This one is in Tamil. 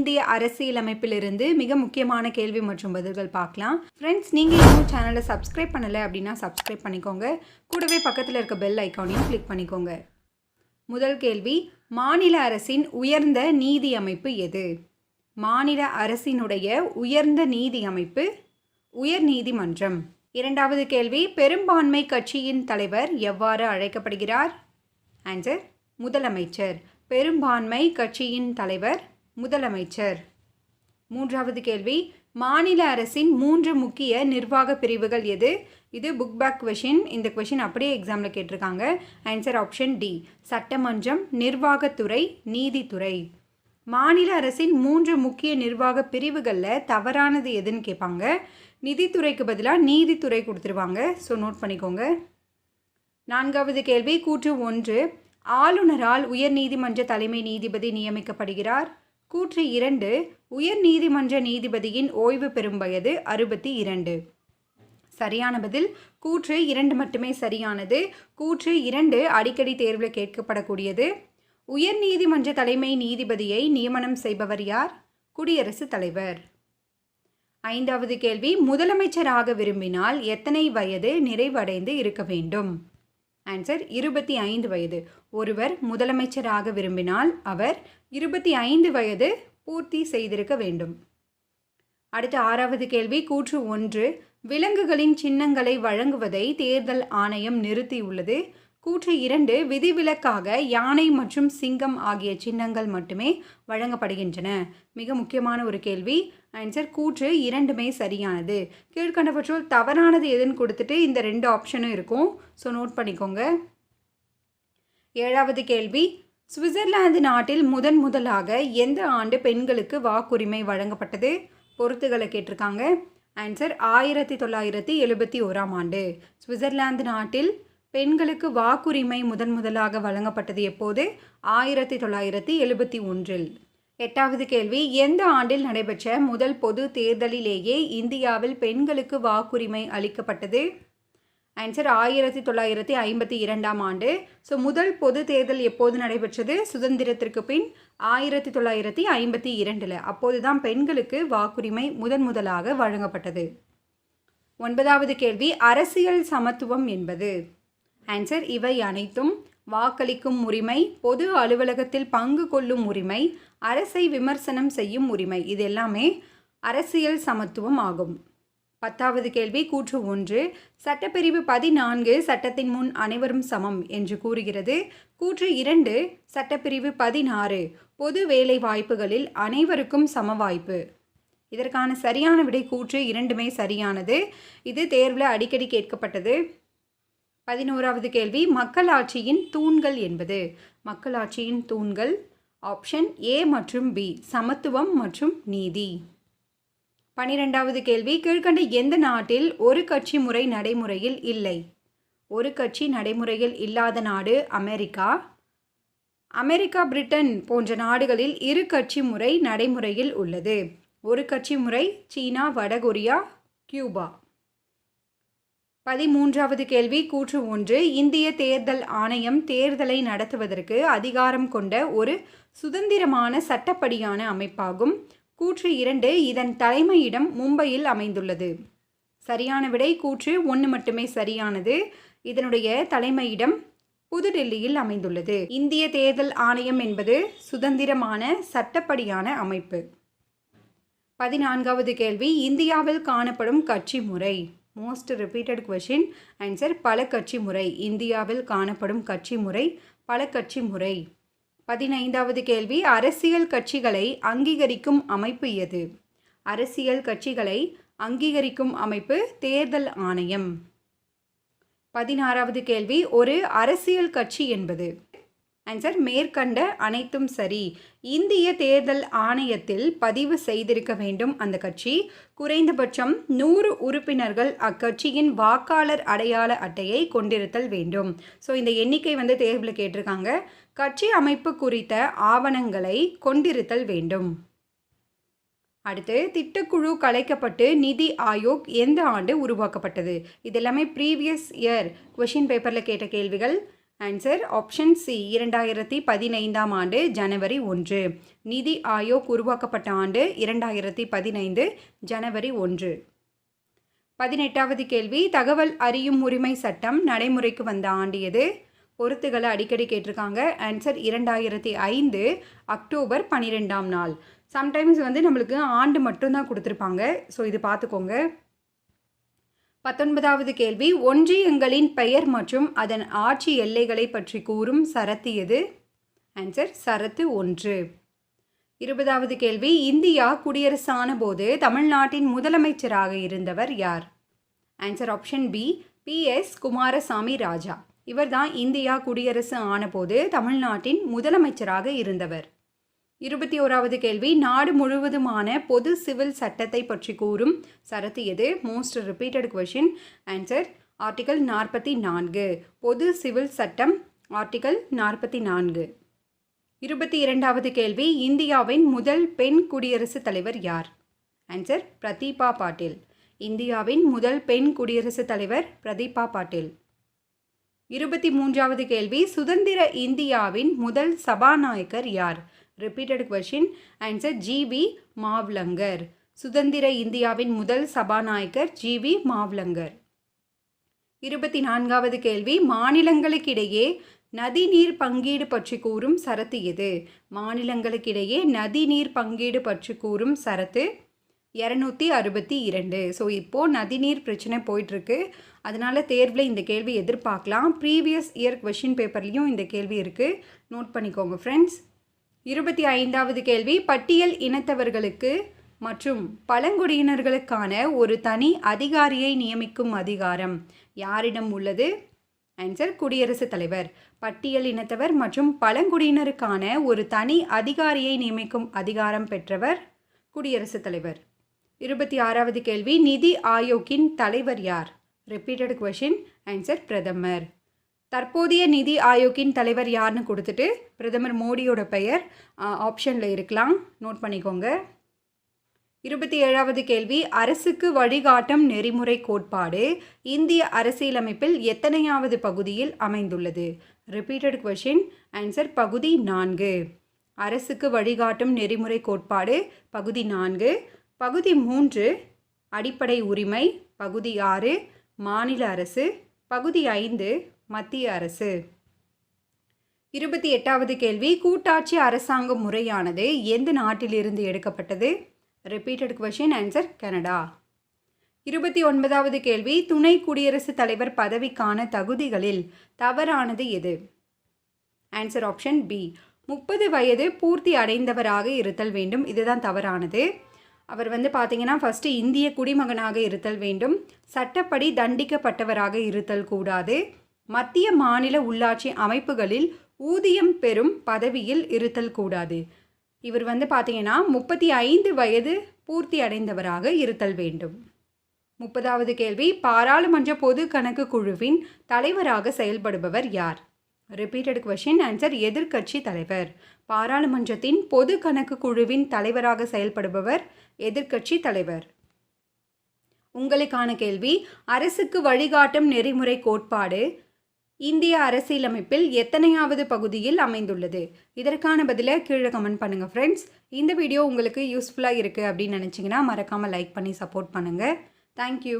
இந்திய அரசியலமைப்பிலிருந்து மிக முக்கியமான கேள்வி மற்றும் பதில்கள் பார்க்கலாம். ஃப்ரெண்ட்ஸ், நீங்கள் இன்னும் சேனலை சப்ஸ்கிரைப் பண்ணலை அப்படின்னா சப்ஸ்கிரைப் பண்ணிக்கோங்க. கூடவே பக்கத்தில் இருக்க பெல் ஐக்கானையும் கிளிக் பண்ணிக்கோங்க. முதல் கேள்வி, மாநில அரசின் உயர்ந்த நீதி அமைப்பு எது? மாநில அரசினுடைய உயர்ந்த நீதி அமைப்பு உயர் நீதிமன்றம். இரண்டாவது கேள்வி, பெரும்பான்மை கட்சியின் தலைவர் எவ்வாறு அழைக்கப்படுகிறார்? ஆன்சர், முதலமைச்சர். பெரும்பான்மை கட்சியின் தலைவர் முதலமைச்சர். மூன்றாவது கேள்வி, மாநில அரசின் 3 முக்கிய நிர்வாக பிரிவுகள் எது? இது புக் பேக் கொஷின். இந்த கொஷின் அப்படியே எக்ஸாமில் கேட்டிருக்காங்க. ஆன்சர் ஆப்ஷன் டி, சட்டமன்றம், நிர்வாகத்துறை, நீதித்துறை. மாநில அரசின் 3 முக்கிய நிர்வாக பிரிவுகளில் தவறானது எதுன்னு கேட்பாங்க. நிதித்துறைக்கு பதிலாக நீதித்துறை கொடுத்துருவாங்க. ஸோ நோட் பண்ணிக்கோங்க. நான்காவது கேள்வி, கூற்று 1, ஆளுநரால் உயர் நீதிமன்ற தலைமை நீதிபதி நியமிக்கப்படுகிறார். கூற்று 2, உயர் நீதிமன்ற நீதிபதியின் ஓய்வு பெறும் வயது 62. சரியான பதில் கூற்று 2 மட்டுமே சரியானது. கூற்று 2 அடிக்கடி தேர்வில் கேட்கப்படக்கூடியது. உயர் நீதிமன்ற தலைமை நீதிபதியை நியமனம் செய்பவர் யார்? குடியரசுத் தலைவர். ஐந்தாவது கேள்வி, முதலமைச்சராக விரும்பினால் எத்தனை வயது நிறைவடைந்து இருக்க வேண்டும்? ஆன்சர், 25 வயது. ஒருவர் முதலமைச்சராக விரும்பினால் அவர் 25 வயது பூர்த்தி செய்திருக்க வேண்டும். அடுத்த ஆறாவது கேள்வி, கூற்று 1, விலங்குகளின் சின்னங்களை வழங்குவதை தேர்தல் ஆணையம் நிறுத்தியுள்ளது. கூற்று 2, விதிவிலக்காக யானை மற்றும் சிங்கம் ஆகிய சின்னங்கள் மட்டுமே வழங்கப்படுகின்றன. மிக முக்கியமான ஒரு கேள்வி. ஆன்சர், கூற்று 2மே சரியானது. கீழ்கண்டவற்றுள் தவறானது எதுன்னு கொடுத்துட்டு இந்த 2 ஆப்ஷனும் இருக்கும். ஸோ நோட் பண்ணிக்கோங்க. ஏழாவது கேள்வி, சுவிட்சர்லாந்து நாட்டில் முதலாக எந்த ஆண்டு பெண்களுக்கு வாக்குரிமை வழங்கப்பட்டது? பொறுத்துகளை கேட்டிருக்காங்க. ஆன்சர், 1971ஆம் ஆண்டு. சுவிட்சர்லாந்து நாட்டில் பெண்களுக்கு வாக்குரிமை முதலாக வழங்கப்பட்டது எப்போது? 1971. எட்டாவது கேள்வி, எந்த ஆண்டில் நடைபெற்ற முதல் பொது தேர்தலிலேயே இந்தியாவில் பெண்களுக்கு வாக்குரிமை அளிக்கப்பட்டது? ஆன்சர், 1952ஆம் ஆண்டு. ஸோ முதல் பொது தேர்தல் எப்போது நடைபெற்றது? சுதந்திரத்திற்கு பின் 1952. அப்போது தான் பெண்களுக்கு வாக்குரிமை முதலாக வழங்கப்பட்டது. ஒன்பதாவது கேள்வி, அரசியல் சமத்துவம் என்பது? ஆன்சர், இவை அனைத்தும்: வாக்களிக்கும் உரிமை, பொது அலுவலகத்தில் பங்கு கொள்ளும் உரிமை, அரசை விமர்சனம் செய்யும் உரிமை. இது எல்லாமே அரசியல் சமத்துவம் ஆகும். 10வது கேள்வி, கூற்று 1, சட்டப்பிரிவு 14 சட்டத்தின் முன் அனைவரும் சமம் என்று கூறுகிறது. கூற்று 2, சட்டப்பிரிவு 16 பொது வேலை வாய்ப்புகளில் அனைவருக்கும் சம வாய்ப்பு. இதற்கான சரியான விடை கூற்று 2மே சரியானது. இது தேர்வில் அடிக்கடி கேட்கப்பட்டது. 11வது கேள்வி, மக்களாட்சியின் தூண்கள் என்பது? மக்களாட்சியின் தூண்கள் ஆப்ஷன் ஏ மற்றும் பி, சமத்துவம் மற்றும் நீதி. 12வது கேள்வி, கீழ்கண்ட எந்த நாட்டில் ஒரு கட்சி முறை நடைமுறையில் இல்லை? ஒரு கட்சி நடைமுறையில் இல்லாத நாடு அமெரிக்கா. பிரிட்டன் போன்ற நாடுகளில் 2 கட்சி முறை நடைமுறையில் உள்ளது. ஒரு கட்சி முறை சீனா, வடகொரியா, கியூபா. 13வது கேள்வி, கூற்று 1, இந்திய தேர்தல் ஆணையம் தேர்தலை நடத்துவதற்கு அதிகாரம் கொண்ட ஒரு சுதந்திரமான சட்டப்படியான அமைப்பாகும். கூற்று 2, இதன் தலைமையிடம் மும்பையில் அமைந்துள்ளது. சரியான விடை கூற்று 1 மட்டுமே சரியானது. இதனுடைய தலைமையிடம் புதுடெல்லியில் அமைந்துள்ளது. இந்திய தேர்தல் ஆணையம் என்பது சுதந்திரமான சட்டப்படியான அமைப்பு. 14வது கேள்வி, இந்தியாவில் காணப்படும் கட்சி முறை? Most repeated question. ஆன்சர், பல கட்சி முறை. இந்தியாவில் காணப்படும் கட்சி முறை பல கட்சி முறை. 15வது கேள்வி, அரசியல் கட்சிகளை அங்கீகரிக்கும் அமைப்பு எது? அரசியல் கட்சிகளை அங்கீகரிக்கும் அமைப்பு தேர்தல் ஆணையம். 16வது கேள்வி, ஒரு அரசியல் கட்சி என்பது? ஆன்சர், மேற்கண்ட அனைத்தும் சரி. இந்திய தேர்தல் ஆணையத்தில் பதிவு செய்திருக்க வேண்டும் அந்த கட்சி. குறைந்தபட்சம் 100 உறுப்பினர்கள் அக்கட்சியின் வாக்காளர் அடையாள அட்டையை கொண்டிருத்தல் வேண்டும். ஸோ இந்த எண்ணிக்கை தேர்வில் கேட்டிருக்காங்க. கட்சி அமைப்பு குறித்த ஆவணங்களை கொண்டிருத்தல் வேண்டும். அடுத்து, திட்டக்குழு கலைக்கப்பட்டு நிதி ஆயோக் எந்த ஆண்டு உருவாக்கப்பட்டது? இது எல்லாமே ப்ரீவியஸ் இயர் கொஷின் பேப்பரில் கேட்ட கேள்விகள். ஆன்சர் ஆப்ஷன் சி 2015ஆம் ஆண்டு ஜனவரி 1. நிதி ஆயோக் உருவாக்கப்பட்ட ஆண்டு 2015 ஜனவரி 1. 18வது கேள்வி தகவல் அறியும் உரிமை சட்டம் நடைமுறைக்கு வந்த ஆண்டு எது? பொறுத்துகளை அடிக்கடி கேட்டிருக்காங்க. ஆன்சர் 2005 அக்டோபர் 12ஆம் நாள். சம்டைம்ஸ் நம்மளுக்கு ஆண்டு மட்டும்தான் கொடுத்துருப்பாங்க. ஸோ இது பார்த்துக்கோங்க. 19வது கேள்வி ஒன்றியங்களின் பெயர் மற்றும் அதன் ஆட்சி எல்லைகளை பற்றி கூறும் சரத்து எது? ஆன்சர் சரத்து 1. 20வது கேள்வி இந்தியா குடியரசான போது தமிழ்நாட்டின் முதலமைச்சராக இருந்தவர் யார்? Answer option B PS Kumaraswami Raja. இவர்தான் இந்தியா குடியரசு ஆனபோது தமிழ்நாட்டின் முதலமைச்சராக இருந்தவர். 21வது கேள்வி நாடு முழுவதுமான பொது சிவில் சட்டத்தை பற்றி கூறும் சரத்து எது? Most repeated question. Answer article 44. பொது சிவில் சட்டம் ஆர்டிகல் 44. 22வது கேள்வி இந்தியாவின் முதல் பெண் குடியரசுத் தலைவர் யார்? ஆன்சர் பிரதீபா பாட்டீல். இந்தியாவின் முதல் பெண் குடியரசுத் தலைவர் பிரதீபா பாட்டீல். 23வது கேள்வி சுதந்திர இந்தியாவின் முதல் சபாநாயகர் யார்? Repeated question. Answer GV Mavalankar. சுதந்திர இந்தியாவின் முதல் சபாநாயகர் GV மாவ்லங்கர். 24வது கேள்வி மாநிலங்களுக்கிடையே நதிநீர் பங்கீடு பற்றி கூறும் சரத்து எது? மாநிலங்களுக்கிடையே நதிநீர் பங்கீடு பற்றி கூறும் சரத்து 262. ஸோ இப்போது நதிநீர் பிரச்சனை போயிட்டுருக்கு. அதனால் தேர்வில் இந்த கேள்வி எதிர்பார்க்கலாம். ப்ரீவியஸ் இயர் கொஷின் பேப்பர்லேயும் இந்த கேள்வி இருக்குது. நோட் பண்ணிக்கோங்க ஃப்ரெண்ட்ஸ். 25வது கேள்வி பட்டியல் இனத்தவர்களுக்கு மற்றும் பழங்குடியினர்களுக்கான ஒரு தனி அதிகாரியை நியமிக்கும் அதிகாரம் யாரிடம் உள்ளது? ஆன்சர் குடியரசுத் தலைவர். பட்டியல் இனத்தவர் மற்றும் பழங்குடியினருக்கான ஒரு தனி அதிகாரியை நியமிக்கும் அதிகாரம் பெற்றவர் குடியரசுத் தலைவர். 26வது கேள்வி நிதி ஆயோக்கின் தலைவர் யார்? Repeated question. ஆன்சர் பிரதமர். தற்போதைய நிதி ஆயோக்கின் தலைவர் யாருன்னு கொடுத்துட்டு பிரதமர் மோடியோட பெயர் ஆப்ஷனில் இருக்கலாம். நோட் பண்ணிக்கோங்க. 27வது கேள்வி அரசுக்கு வழிகாட்டும் நெறிமுறை கோட்பாடு இந்திய அரசியலமைப்பில் எத்தனையாவது பகுதியில் அமைந்துள்ளது? Repeated question. ஆன்சர் பகுதி 4. அரசுக்கு வழிகாட்டும் நெறிமுறை கோட்பாடு பகுதி 4. பகுதி 3 அடிப்படை உரிமை. பகுதி 6 மாநில அரசு. பகுதி 5 மத்திய அரசு. 28வது கேள்வி கூட்டாட்சி அரசாங்க முறையானது எந்த நாட்டிலிருந்து எடுக்கப்பட்டது? Repeated question. Answer Canada. 29வது கேள்வி துணை குடியரசுத் தலைவர் பதவிக்கான தகுதிகளில் தவறானது எது? ஆன்சர் ஆப்ஷன் பி 30 வயது பூர்த்தி அடைந்தவராக இருத்தல் வேண்டும். இதுதான் தவறானது. அவர் பார்த்தீங்கன்னா ஃபஸ்ட்டு இந்திய குடிமகனாக இருத்தல் வேண்டும். சட்டப்படி தண்டிக்கப்பட்டவராக இருத்தல் கூடாது. மத்திய மாநில உள்ளாட்சி அமைப்புகளில் ஊதியம் பெறும் பதவியில் இருத்தல் கூடாது. இவர் பார்த்தீங்கன்னா 35 வயது பூர்த்தி அடைந்தவராக இருத்தல் வேண்டும். 30வது கேள்வி பாராளுமன்ற பொது கணக்கு குழுவின் தலைவராக செயல்படுபவர் யார்? Repeated question. ஆன்சர் எதிர்க்கட்சி தலைவர். பாராளுமன்றத்தின் பொது கணக்கு குழுவின் தலைவராக செயல்படுபவர் எதிர்க்கட்சி தலைவர். உங்களுக்கான கேள்வி அரசுக்கு வழிகாட்டும் நெறிமுறை கோட்பாடு இந்திய அரசியலமைப்பில் எத்தனையாவது பகுதியில் அமைந்துள்ளது? இதற்கான பதிலை கீழே கமெண்ட் பண்ணுங்கள் ஃப்ரெண்ட்ஸ். இந்த வீடியோ உங்களுக்கு யூஸ்ஃபுல்லாக இருக்குது அப்படின்னு நினச்சிங்கன்னா மறக்காமல் லைக் பண்ணி சப்போர்ட் பண்ணுங்கள். தேங்க்யூ.